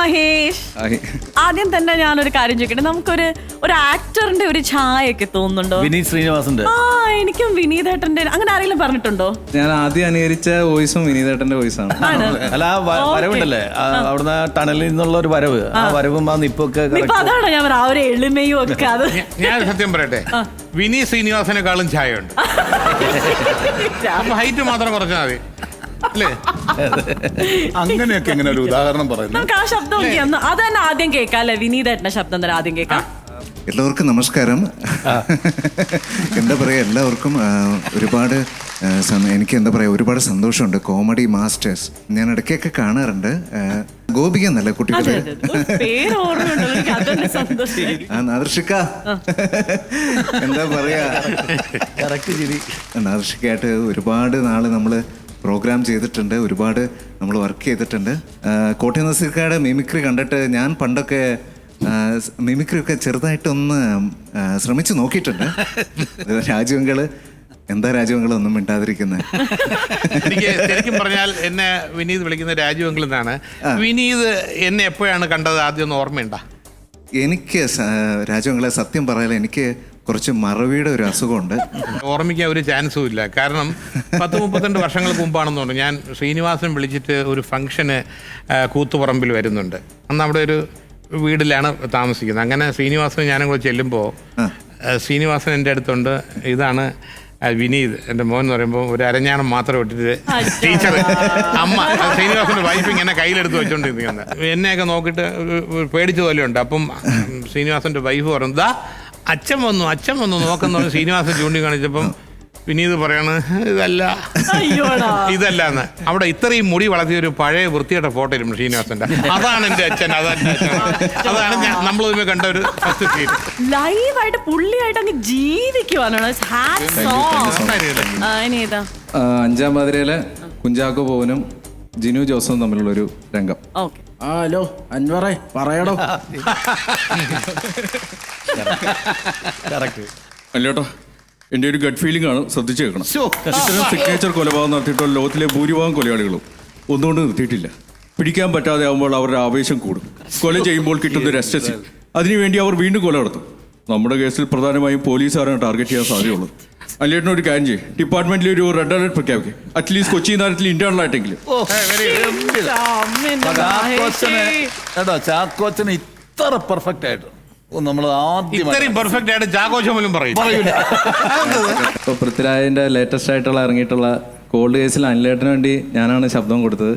മഹേഷ്. ആദ്യം തന്നെ ഞാനൊരു കാര്യം ചോദിക്കട്ടെ, നമുക്കൊരു ആക്ടറിന്റെ ഒരു ഛായൊക്കെ തോന്നുന്നുണ്ടോ? വിനീത് ശ്രീനിവാസന്റെ. എനിക്കും വിനീതേട്ടന്റെ അങ്ങനെ ആരെങ്കിലും പറഞ്ഞിട്ടുണ്ടോ? ഞാൻ ആദ്യം അനുകരിച്ച വോയിസും വിനീതേട്ടന്റെ വോയിസാണ്. അല്ല, വരവുണ്ടല്ലേ അവിടുന്ന് ടണലിൽ നിന്നുള്ള ഒരു വരവ്, ആ വരവും ആ നിപ്പൊക്കെ അതാണ് ഞാൻ ആ ഒരു എളിമയും ഒക്കെ. അത് ഞാൻ സത്യം പറയട്ടെ, വിനീത് ശ്രീനിവാസനെക്കാളും ഛായ ഉണ്ട്. ഹൈറ്റ് മാത്രം കുറച്ചാൽ മതി അല്ലേ? അങ്ങനെയൊക്കെ എങ്ങനെ ഒരു ഉദാഹരണം പറയുന്നത്? നമുക്ക് ആ ശബ്ദം അത് തന്നെ ആദ്യം കേൾക്കാം അല്ലെ? വിനീതേട്ടന്റെ ശബ്ദം തന്നെ ആദ്യം കേൾക്കാം. എല്ലാവർക്കും നമസ്കാരം. എന്താ പറയുക, എല്ലാവർക്കും ഒരുപാട് എനിക്ക് എന്താ പറയുക, ഒരുപാട് സന്തോഷമുണ്ട്. കോമഡി മാസ്റ്റേഴ്സ് ഞാൻ ഇടയ്ക്കൊക്കെ കാണാറുണ്ട്. ഗോപിക എന്നല്ലേ കുട്ടികളുടെ നാദർഷിക്ക, എന്താ പറയാ, നാദർഷിക്കായിട്ട് ഒരുപാട് നാള് നമ്മള് പ്രോഗ്രാം ചെയ്തിട്ടുണ്ട്, ഒരുപാട് നമ്മൾ വർക്ക് ചെയ്തിട്ടുണ്ട്. കോട്ടയം നസീർക്കാരുടെ മിമിക്രി കണ്ടിട്ട് ഞാൻ പണ്ടൊക്കെ മിമിക്രി ഒക്കെ ചെറുതായിട്ടൊന്ന് ശ്രമിച്ചു നോക്കിയിട്ടുണ്ട്. രാജവങ്കള് എന്താ രാജവങ്കൾ ഒന്നും മിണ്ടാതിരിക്കുന്നത്? എനിക്ക് ശരിക്കും പറഞ്ഞാൽ എന്നെ വിനീത് വിളിക്കുന്ന രാജവങ്കൾ എന്നാണ്. വിനീത് എന്നെ എപ്പോഴാണ് കണ്ടത് ആദ്യം ഒന്ന് ഓർമ്മയുണ്ടോ? എനിക്ക് രാജവങ്കളെ സത്യം പറയാൻ എനിക്ക് കുറച്ച് മറവിയുടെ ഒരു അസുഖമുണ്ട്. ഓർമ്മിക്കാൻ ഒരു ചാൻസും ഇല്ല. കാരണം 10-32 വർഷങ്ങൾക്ക് മുമ്പാണെന്ന് തോന്നുന്നു ഞാൻ ശ്രീനിവാസൻ വിളിച്ചിട്ട് ഒരു ഫംഗ്ഷന് കൂത്തുപറമ്പിൽ വരുന്നുണ്ട്. അന്ന് അവിടെ ഒരു വീട്ടിലാണ് താമസിക്കുന്നത്. അങ്ങനെ ശ്രീനിവാസൻ ഞാനും കൂടെ ചെല്ലുമ്പോൾ ശ്രീനിവാസൻ എൻ്റെ അടുത്തുണ്ട്. ഇതാണ് വിനീത്, എൻ്റെ മോൻ എന്ന് പറയുമ്പോൾ ഒരു അരഞ്ഞാണം മാത്രം ഇട്ടിട്ട് ടീച്ചർ അമ്മ ശ്രീനിവാസൻ്റെ വൈഫ് ഇങ്ങനെ കയ്യിലെടുത്ത് വെച്ചോണ്ടിരിക്കുന്നത്. എന്നെയൊക്കെ നോക്കിയിട്ട് പേടിച്ച പോലെയുണ്ട്. അപ്പം ശ്രീനിവാസൻ്റെ വൈഫ് പറഞ്ഞു, ദാ അച്ഛൻ വന്നു നോക്കുന്ന ശ്രീനിവാസൻ ചൂണ്ടി കാണിച്ചപ്പം വിനീത് പറയാണ് ഇതല്ല എന്ന്. അവിടെ ഇത്രയും മുടി വളർത്തിയ ഒരു പഴയ വൃത്തിയുടെ ഫോട്ടോ ഇരുന്നു ശ്രീനിവാസന്റെ. അതാണ് എന്റെ അച്ഛൻ, അതാണ് നമ്മൾ കണ്ട ഒരു ഫസ്റ്റ് സീൻ. ലൈവായിട്ട് പുള്ളിയായിട്ട് അങ്ങ് ജീവിക്കുവാണ്. 5-ാം പാതിരയിലെ കുഞ്ചാക്കോ ബോബനും ജിനു ജോസും തമ്മിലുള്ളൊരു രംഗം. ഹലോ അൻവറേ പറയടോ. അല്ലേട്ടോ, എൻ്റെ ഒരു ഗഡ് ഫീലിംഗ് ആണ്, ശ്രദ്ധിച്ചു കേൾക്കണം. ഇത്തരം സിഗ്നേച്ചർ കൊലപാതകം നടത്തിയിട്ടുള്ള ലോകത്തിലെ ഭൂരിഭാഗം കൊലയാളികളും ഒന്നുകൊണ്ട് നിർത്തിയിട്ടില്ല. പിടിക്കാൻ പറ്റാതെ ആകുമ്പോൾ അവരുടെ ആവേശം കൂടും. കൊല ചെയ്യുമ്പോൾ കിട്ടുന്ന രസ്റ്റസി, അതിനുവേണ്ടി അവർ വീണ്ടും കൊല നടത്തും. നമ്മുടെ കേസിൽ പ്രധാനമായും പോലീസുകാരാണ് ടാർഗറ്റ് ചെയ്യാൻ സാധ്യതയുള്ളത്. അല്ലേട്ടനൊരു കാര്യം ചെയ്യും, ഡിപ്പാർട്ട്മെന്റിൽ ഒരു റെഡ് അലർട്ട് പ്രഖ്യാപിക്കും. അറ്റ്ലീസ്റ്റ് കൊച്ചി നഗരത്തിൽ ഇന്റേണൽ ആയിട്ടെങ്കിലും. ചാക്കോച്ചന് ഇത്ര പെർഫെക്റ്റ് ആയിട്ട് നമ്മൾ ആദ്യം പെർഫെക്റ്റ് ആയിട്ട് ചാക്കോച്ചൻ പറയും. ഇപ്പോൾ പൃഥ്വിരാജിന്റെ ലേറ്റസ്റ്റ് ആയിട്ടുള്ള ഇറങ്ങിയിട്ടുള്ള കോൾഡ് കേസിൽ അനിലേട്ടന് വേണ്ടി ഞാനാണ് ശബ്ദം കൊടുത്തത്.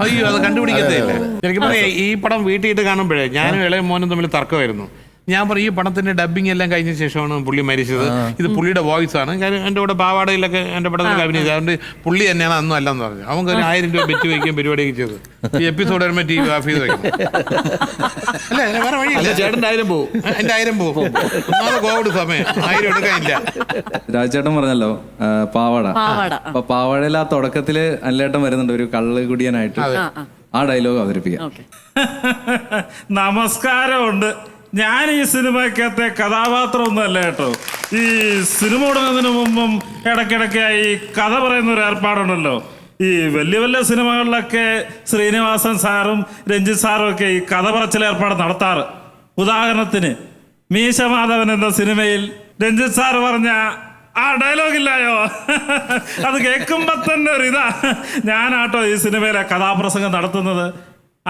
അയ്യോ, അത് കണ്ടുപിടിക്കത്തേ ഇല്ല. ശരിക്കും പറയാം, ഈ പടം വീട്ടിയിട്ട് കാണുമ്പോഴേ ഞാനും ഇളയ മോനും തമ്മിൽ തർക്കമായിരുന്നു. ഞാൻ പറയും, ഈ പടത്തിന്റെ ഡബിങ് എല്ലാം കഴിഞ്ഞ ശേഷമാണ് പുള്ളി മരിച്ചത്, ഇത് പുള്ളിയുടെ വോയിസ് ആണ്. കാര്യം എൻ്റെ കൂടെ പാവാടയിലൊക്കെ എൻ്റെ പടത്തിലൊക്കെ അഭിനയിച്ചത്, അതുകൊണ്ട് പുള്ളി തന്നെയാണ് അന്നും അല്ലെന്ന് പറഞ്ഞു. അവർക്ക് 1000 രൂപ ബെറ്റ് വയ്ക്കുകയും പരിപാടിയൊക്കെ ചെയ്തു. ഈ എപ്പിസോഡ് വരുമ്പോൾ TV ഓഫ് ചെയ്ത് വയ്ക്കും. അല്ലേ, വേറെ വഴിയില്ല. ചേട്ടൻ്റെ 1000 പോകും, എൻ്റെ 1000 പോകും. ഒന്നാമത് കോവിഡ് സമയം 1000 എടുക്കാനില്ല. രാജേട്ടൻ പറഞ്ഞല്ലോ പാവാട. അപ്പൊ പാവാടയിൽ ആ തുടക്കത്തില് അനിലേട്ടൻ വരുന്നുണ്ട് ഒരു കള്ള് കുടിയനായിട്ട്. ആ ഡയലോഗ് അവതരിപ്പിക്കാം. നമസ്കാരമുണ്ട്. ഞാൻ ഈ സിനിമക്കകത്തെ കഥാപാത്രമൊന്നുമല്ല കേട്ടോ. ഈ സിനിമ തുടങ്ങുന്നതിന് മുമ്പും ഇടയ്ക്കിടയ്ക്കായി കഥ പറയുന്ന ഒരു ഏർപ്പാടുണ്ടല്ലോ. ഈ വലിയ വലിയ സിനിമകളിലൊക്കെ ശ്രീനിവാസൻ സാറും രഞ്ജിത്ത് സാറും ഒക്കെ ഈ കഥ പറച്ചിൽ ഏർപ്പാട് നടത്താറ്. ഉദാഹരണത്തിന് മീശമാധവൻ എന്ന സിനിമയിൽ രഞ്ജിത്ത് സാറ് പറഞ്ഞ ആ ഡയലോഗില്ലായോ, അത് കേൾക്കുമ്പോ തന്നെ ഒരു ഇതാ. ഞാനാട്ടോ ഈ സിനിമയിലെ കഥാപ്രസംഗം നടത്തുന്നത്.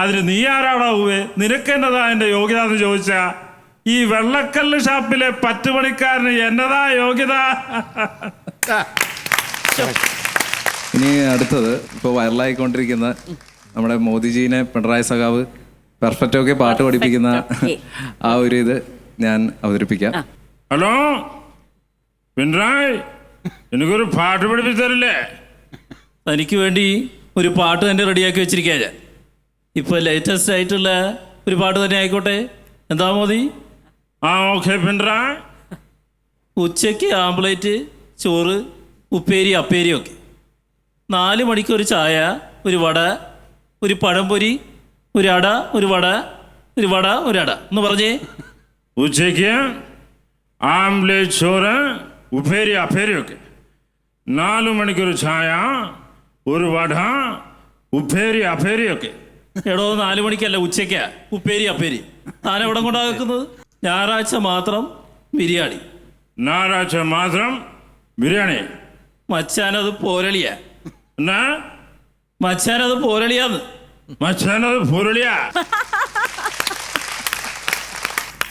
അതിന് നീ ആരാടാവേ, നിനക്കെന്നതാ എൻ്റെ യോഗ്യത എന്ന് ചോദിച്ചാ ഈ വെള്ളക്കല്ല് ഷാപ്പിലെ പറ്റുപണിക്കാരന് എന്നതാ യോഗ്യത. ഇനി അടുത്തത് ഇപ്പോൾ വൈറലായിക്കൊണ്ടിരിക്കുന്ന നമ്മുടെ മോദിജീനെ പിണറായി സഖാവ് പെർഫെക്റ്റ് ഒക്കെ പാട്ട് പഠിപ്പിക്കുന്ന ആ ഒരു ഇത് ഞാൻ അവതരിപ്പിക്കാം. ഹലോ പിണറായി, എനിക്കൊരു പാട്ട് പഠിപ്പിച്ചു തരില്ലേ? തനിക്ക് വേണ്ടി ഒരു പാട്ട് തന്നെ റെഡിയാക്കി വെച്ചിരിക്കുക ഞാൻ. ഇപ്പോൾ ലേറ്റസ്റ്റ് ആയിട്ടുള്ള ഒരു പാട്ട് തന്നെ ആയിക്കോട്ടെ. എന്താ മോദി? ഓക്കെ പിണറായി. ഉച്ചയ്ക്ക് ആംപ്ലേറ്റ്, ചോറ്, ഉപ്പേരി, അപ്പേരി ഒക്കെ. 4 മണിക്ക് ഒരു ചായ, ഒരു വട, ഒരു പഴംപൊരി, ഒരു അട, ഒരു വട, ഒരു വട, ഒരു അട എന്ന് പറഞ്ഞേ. ഉച്ചയ്ക്ക് ആംപ്ലേറ്റ്, ചോറ്, ഉപ്പേരി, അപ്പേരി ഒക്കെ. 4 മണിക്കൊരു ചായ, ഒരു വട, ഉപ്പേരി, അപ്പേരി ഒക്കെ. എടോ 4 മണിക്കല്ല ഉച്ചയ്ക്കാ ഉപ്പേരി അപ്പേരി. താൻ എവിടെ കൊണ്ടാ വെക്കുന്നത്? ഞായറാഴ്ച മാത്രം ബിരിയാണി. ഞായറാഴ്ച മാത്രം ബിരിയാണി. മച്ചാനത് പോരളിയാ. എന്നാ മച്ചാനത് പോരളിയാന്ന്. മച്ചാനത് പൊരുളിയാ.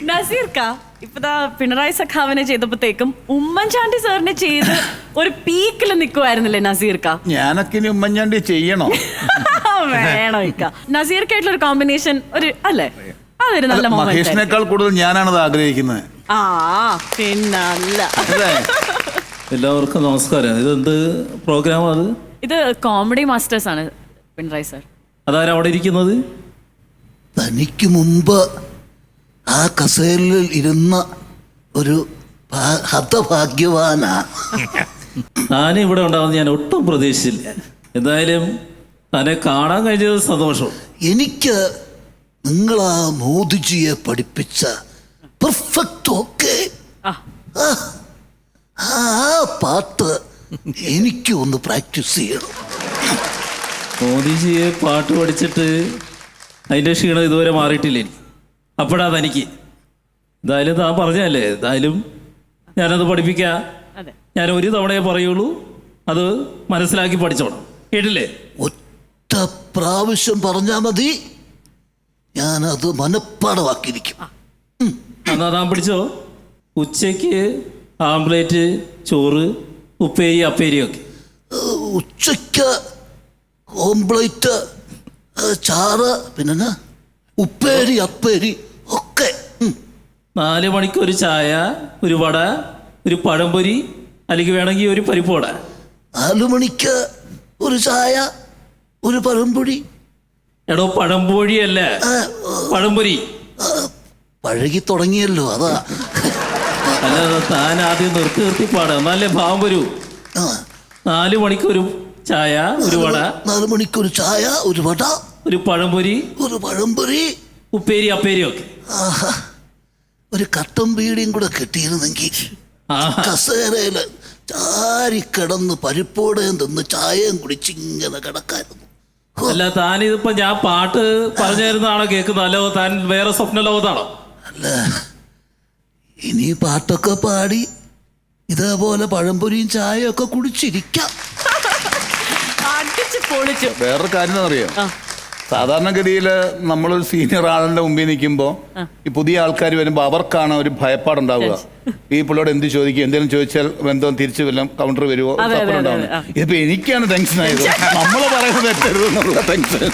നസീർക്ക ഇപ്പതാ പിണറായി സഖാവിനെ ചെയ്തപ്പോഴത്തേക്കും ഉമ്മൻചാണ്ടി സാറിനെ ചെയ്ത് ഒരു പീക്കിൽ നിൽക്കുമായിരുന്നില്ലേ നസീർക്ക? ഞാനൊക്കെ ഇനി ഉമ്മൻചാണ്ടി ചെയ്യണോ? വേണോ ഇക്ക? നസീർക്കായിട്ടുള്ള ഒരു കോമ്പിനേഷൻ ഒരു അല്ലേ, അതൊരു നല്ല മൊമെന്റ്. മഹേഷിനേക്കാൾ കൂടുതൽ ഞാനാണത് ആഗ്രഹിക്കുന്നത്. ആ പിന്നല്ല. അല്ലേ? എല്ലാവർക്കും നമസ്കാരം. ഇതെന്ത് പ്രോഗ്രാമാണ്? ഇത് കോമഡി മാസ്റ്റേഴ്സ് ആണ് പിണറായി സാർ. അതാരാ അവിടെ ഇരിക്കുന്നത്? തനിക്ക് മുമ്പ് ആ കസേരയിൽ ഇരുന്ന ഒരു ഹതഭാഗ്യവാനാ. താനും ഇവിടെ ഉണ്ടാവുമെന്ന് ഞാൻ ഒട്ടും പ്രതീക്ഷിച്ചില്ല. എന്തായാലും തന്നെ കാണാൻ കഴിഞ്ഞത് സന്തോഷം. എനിക്ക് നിങ്ങളാ മോദിജിയെ പഠിപ്പിച്ച പെർഫെക്റ്റ് ഓക്കെ ആ പാട്ട് എനിക്ക് ഒന്ന് പ്രാക്ടീസ് ചെയ്യണം. മോദിജിയെ പാട്ട് പഠിച്ചിട്ട് അതിൻ്റെ ക്ഷീണം ഇതുവരെ മാറിയിട്ടില്ല. അപ്പോഴാ തനിക്ക്. എന്തായാലും താൻ പറഞ്ഞല്ലേ, എന്തായാലും ഞാനത് പഠിപ്പിക്കാം. അതെ. ഞാൻ ഒരു തവണയേ പറയുള്ളൂ, അത് മനസ്സിലാക്കി പഠിച്ചോണം. കേട്ടില്ലേ? ഒറ്റ പ്രാവശ്യം പറഞ്ഞാൽ മതി, ഞാനത് മനഃപ്പാടമാക്കിയിരിക്കും. എന്നാ താൻ പിടിച്ചോ. ഉച്ചയ്ക്ക് ആംപ്ലേറ്റ്, ചോറ്, ഉപ്പേരി അപ്പേരിയൊക്കെ. ഉച്ചയ്ക്ക് ഓംപ്ലേറ്റ്, ചാറ്, പിന്നെ ഉപ്പേരി അപ്പേരി ഒക്കെ. 4 മണിക്ക് ഒരു ചായ, ഒരു വട, ഒരു പഴംപൊരി, അല്ലെങ്കിൽ വേണമെങ്കിൽ ഒരു പരിപ്പ് വട. 4 മണിക്ക് ഒരു ചായ, ഒരു പഴംപൊടി. എടോ പഴംപൊഴിയല്ല, പഴംപൊരി. പഴകി തുടങ്ങിയല്ലോ, അതാ. അല്ലാതെ താൻ ആദ്യം നിർത്തി പാടാം, എന്നാലേ ഭാവം വരൂ. 4 മണിക്ക് ഒരു ചായ, ഒരു വട. 4 മണിക്ക് ഒരു ചായ, ഒരു വട, ഒരു പഴംപൊരി, ഒരു പഴംപൊരി, ഉപ്പേരി അപ്പേരിയൊക്കെ. ആഹാ, ഒരു കട്ടൻ ബീഡിയും കൂടെ കിട്ടിയിരുന്നെങ്കിൽ കസേരയില് ചാരി കിടന്ന് പരിപ്പോടേം തിന്ന് ചായയും കുടിച്ചിങ്ങനെ കിടക്കായിരുന്നു. അല്ല, താനിതിപ്പോ ഞാൻ പാട്ട് പറഞ്ഞു തരുന്നതാണോ കേൾക്കുന്നത്, അല്ലോ താൻ വേറെ സ്വപ്ന ലോകത്താണോ? അല്ല, ഇനി പാട്ടൊക്കെ പാടി ഇതേപോലെ പഴംപൊരിയും ചായയും ഒക്കെ കുടിച്ചിരിക്കാം. അടിച്ച് പൊളിച്ചു. വേറൊരു കാര്യം അറിയോ, സാധാരണഗതിയിൽ നമ്മളൊരു സീനിയർ ആളിന്റെ മുമ്പിൽ നിൽക്കുമ്പോൾ ഈ പുതിയ ആൾക്കാർ വരുമ്പോൾ അവർക്കാണ് ഒരു ഭയപ്പാടുണ്ടാവുക. ഈ പുള്ളിയോട് എന്ത് ചോദിക്കും, എന്തെങ്കിലും ചോദിച്ചാൽ എന്തോ തിരിച്ചു വല്ലതും കൗണ്ടർ വരുമോ, ഉണ്ടാവുന്നത്. ഇതിപ്പോ എനിക്കാണ് ടെൻഷൻ ആയത്, നമ്മള് പറയുന്നത് തെറ്റരുതെന്നുള്ള ടെൻഷൻ.